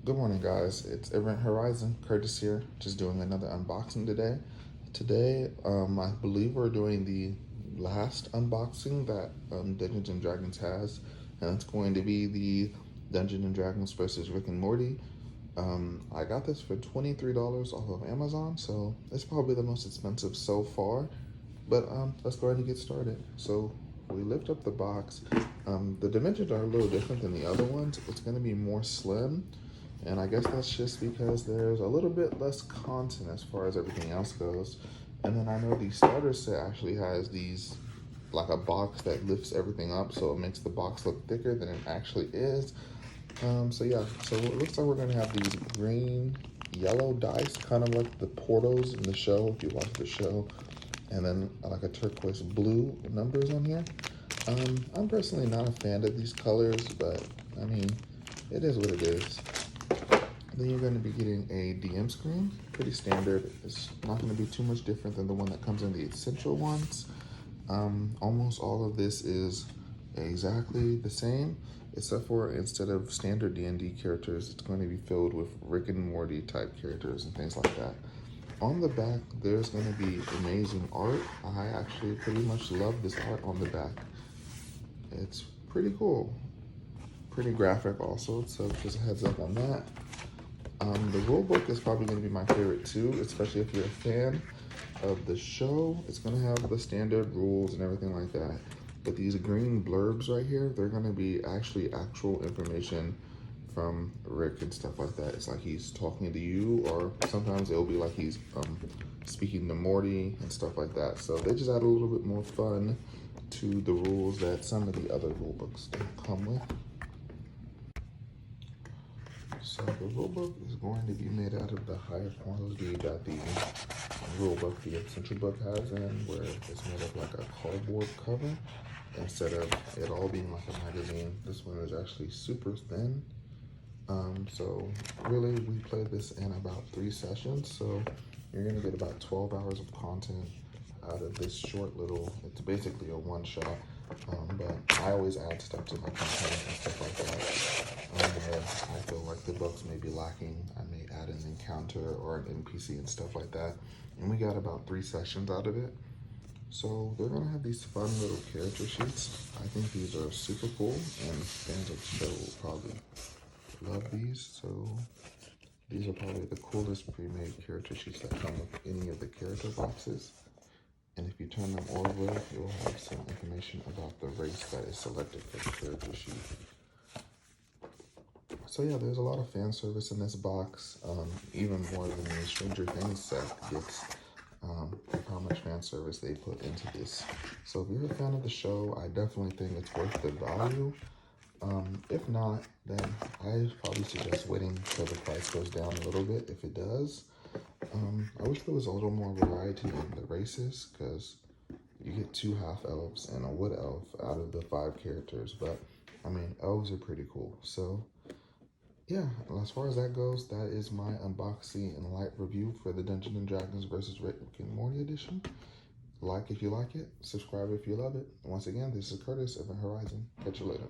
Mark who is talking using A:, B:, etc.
A: Good morning, guys. It's Event Horizon. Curtis here, just doing another unboxing today. I believe we're doing the last unboxing that Dungeons and Dragons has, and it's going to be the Dungeons and Dragons versus Rick and Morty. I got this for $23 off of Amazon, so it's probably the most expensive so far. But let's go ahead and get started. So we lift up the box. The dimensions are a little different than the other ones. It's going to be more slim. And I guess that's just because there's a little bit less content as far as everything else goes. And then I know the starter set actually has these, like a box that lifts everything up, so it makes the box look thicker than it actually is. So it looks like we're gonna have these green, yellow dice, kind of like the portals in the show, if you watch the show. And then like a turquoise blue numbers on here. I'm personally not a fan of these colors, but I mean, it is what it is. Then you're going to be getting a DM screen, pretty standard. It's not going to be too much different than the one that comes in the essential ones. Almost all of this is exactly the same, except for instead of standard D&D characters, it's going to be filled with Rick and Morty type characters and things like that. On the back, there's going to be amazing art. I actually pretty much love this art on the back. It's pretty cool. Pretty graphic also, so just a heads up on that. The rulebook is probably going to be my favorite too, especially if you're a fan of the show. It's going to have the standard rules and everything like that. But these green blurbs right here, they're going to be actual information from Rick and stuff like that. It's like he's talking to you, or sometimes it'll be like he's speaking to Morty and stuff like that. So they just add a little bit more fun to the rules that some of the other rule books don't come with. So the rulebook is going to be made out of the higher quality that the rulebook, the essential book has in, where it's made of like a cardboard cover instead of it all being like a magazine. This one is actually super thin. So really we played this in about 3 sessions. So you're gonna get about 12 hours of content out of this short little, it's basically a one shot. But I always add stuff to my content and stuff like that. Where I feel like the books may be lacking, I may add an encounter or an NPC and stuff like that. And we got about 3 sessions out of it. So they're gonna have these fun little character sheets. I think these are super cool, and fans of the show will probably love these. So these are probably the coolest pre-made character sheets that come with any of the character boxes. And if you turn them over, you'll have some information about the race that is selected for the character sheet. So yeah, there's a lot of fan service in this box, even more than the Stranger Things set gets, how much fan service they put into this. So if you're a fan of the show, I definitely think it's worth the value. If not, then I probably suggest waiting till the price goes down a little bit if it does. I wish there was a little more variety in the races, because you get 2 half-elves and a wood elf out of the 5 characters, but I mean, elves are pretty cool. So yeah, as far as that goes, that is my unboxing and light review for the Dungeons and Dragons versus Rick and Morty edition. Like if you like it, subscribe if you love it. Once again, this is Curtis of the Horizon. Catch you later.